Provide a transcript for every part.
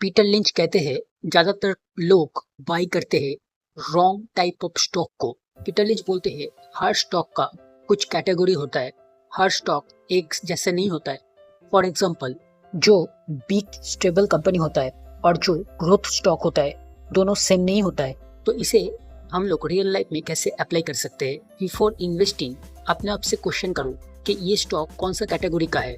Peter lynch कहते हैं ज्यादातर लोग बाई करते हैं रॉन्ग टाइप ऑफ स्टॉक को। पीटर लिंच बोलते हैं हर स्टॉक का कुछ कैटेगरी होता है, हर स्टॉक एक जैसा नहीं होता है। फॉर एग्जाम्पल, जो बिग स्टेबल कंपनी होता है और जो ग्रोथ स्टॉक होता है दोनों सेम नहीं होता है। तो इसे हम लोग रियल लाइफ में कैसे अप्लाई कर सकते हैं। बिफोर इन्वेस्टिंग अपने आप से क्वेश्चन करो कि ये स्टॉक कौन सा कैटेगरी का है।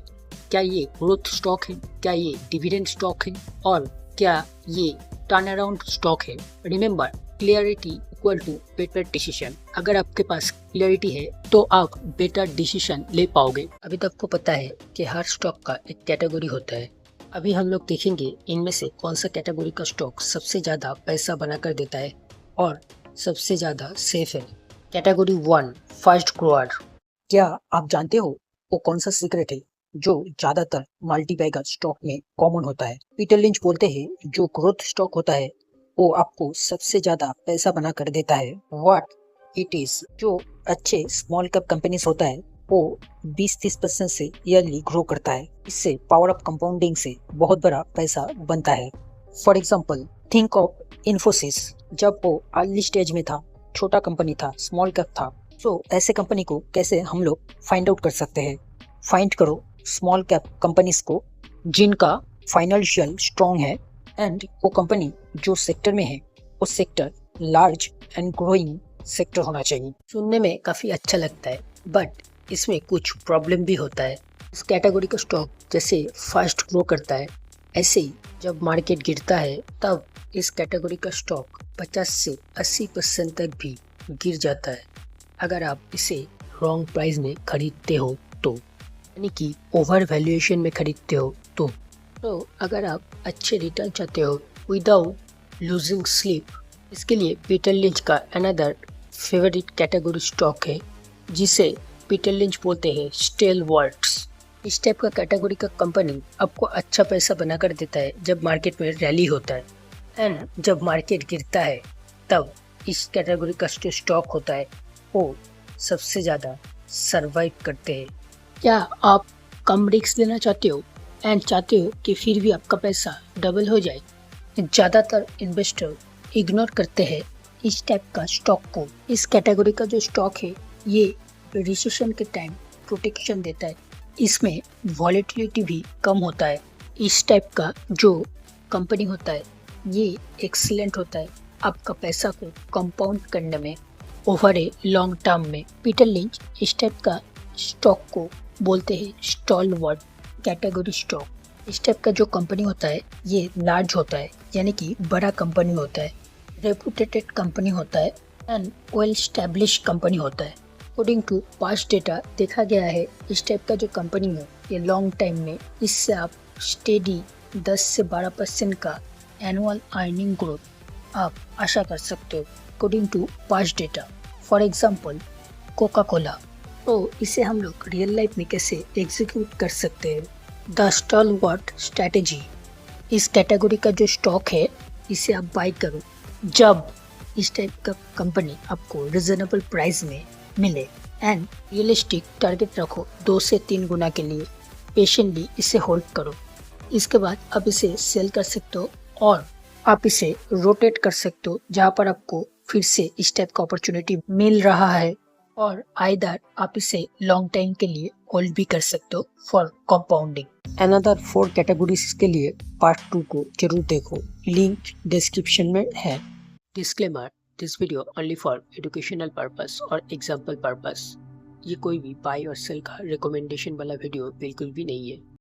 क्या ये ग्रोथ स्टॉक है, क्या ये डिविडेंड स्टॉक है, और क्या ये टर्न अराउंड स्टॉक है। Remember, clarity equal to better decision. अगर आपके पास क्लियरिटी है तो आप बेटर डिसीजन ले पाओगे। अभी तो आपको पता है कि हर स्टॉक का एक कैटेगरी होता है। अभी हम लोग देखेंगे इनमें से कौन सा कैटेगरी का स्टॉक सबसे ज्यादा पैसा बनाकर देता है और सबसे ज्यादा सेफ है। Category 1, fast grower. क्या आप जानते हो वो कौन सा सीक्रेट है जो ज्यादातर मल्टीबैगर स्टॉक में कॉमन होता है। पीटर लिंच बोलते हैं जो ग्रोथ स्टॉक होता है वो आपको सबसे ज्यादा पैसा बना कर देता है। व्हाट इट इज, जो अच्छे स्मॉल कैप कंपनीज होता है वो 20-30% से ईयरली ग्रो करता है। इससे पावर ऑफ कंपाउंडिंग से बहुत बड़ा पैसा बनता है। For example, think of Infosys. जब वो अर्ली स्टेज में था, छोटा कंपनी था, स्मॉल कैप था, तो ऐसे कंपनी को कैसे हम लोग फाइंड आउट कर सकते हैं। फाइंड करो स्मॉल कैप कंपनीज को जिनका फाइनेंशियल स्ट्रॉन्ग है एंड वो कंपनी जो सेक्टर में है वो sector large and growing sector होना चाहिए। सुनने में काफ़ी अच्छा लगता है बट इसमें कुछ प्रॉब्लम भी होता है। इस कैटेगरी का स्टॉक जैसे फास्ट ग्रो करता है, ऐसे ही जब मार्केट गिरता है तब इस कैटेगरी का स्टॉक 50 से 80% तक भी गिर जाता है। अगर आप इसे रॉन्ग प्राइस में खरीदते हो तो, यानी कि ओवर वैल्यूएशन में खरीदते हो तो अगर आप अच्छे रिटर्न चाहते हो विदाउट लूजिंग स्लीप, इसके लिए पीटर लिंच का अनदर फेवरेट कैटेगरी स्टॉक है जिसे पीटर लिंच बोलते हैं स्टेल वर्ड्स। इस टाइप का कैटेगरी का कंपनी आपको अच्छा पैसा बनाकर देता है जब मार्केट में रैली होता है एंड जब मार्केट गिरता है तब इस कैटेगरी का जो स्टॉक होता है वो सबसे ज़्यादा सरवाइव करते हैं। क्या आप कम रिस्क लेना चाहते हो एंड चाहते हो कि फिर भी आपका पैसा डबल हो जाए? ज़्यादातर इन्वेस्टर इग्नोर करते हैं इस टाइप का स्टॉक को। इस कैटेगरी का जो स्टॉक है ये रिसेशन के टाइम प्रोटेक्शन देता है, इसमें वॉलेटिलिटी भी कम होता है। इस टाइप का जो कंपनी होता है ये एक्सीलेंट होता है आपका पैसा को कंपाउंड करने में ओवर ए लॉन्ग टर्म में। पीटर लिंच इस टाइप का स्टॉक को बोलते हैं स्टॉलवर्ट कैटेगरी स्टॉक। इस टाइप का जो कंपनी होता है ये लार्ज होता है, यानी कि बड़ा कंपनी होता है, रेपुटेटेड कंपनी होता है एंड वेल स्टैब्लिश कंपनी होता है। अकॉर्डिंग टू पास्ट डेटा देखा गया है इस टाइप का जो कंपनी है ये लॉन्ग टाइम में इससे आप स्टेडी 10 से 12% का एनुअल अर्निंग ग्रोथ आप आशा कर सकते हो according to past data. For example, Coca Cola, तो इसे हम लोग रियल लाइफ में कैसे एग्जीक्यूट कर सकते हैं। द स्टॉलवर्ट स्ट्रैटेजी, इस कैटेगरी का जो स्टॉक है इसे आप बाई करो जब इस टाइप का कंपनी आपको रिजनेबल प्राइस में मिले एंड रियलिस्टिक टारगेट रखो 2 से 3 गुना के लिए। पेशेंटली इसे होल्ड करो, इसके बाद आप इसे सेल कर सकते हो और आप इसे रोटेट कर सकते हो जहाँ पर आपको फिर से इस टाइप का अपॉर्चुनिटी मिल रहा है, और आइदर आप इसे लॉन्ग टाइम के लिए होल्ड भी कर सकते हो फॉर कंपाउंडिंग। अनदर 4 कैटेगरीज के लिए पार्ट 2 को जरूर देखो, लिंक डिस्क्रिप्शन में है। Disclaimer, this video only for educational purpose और एग्जाम्पल पर्पस। ये कोई भी बाय और सेल का रिकमेंडेशन वाला वीडियो बिल्कुल भी नहीं है।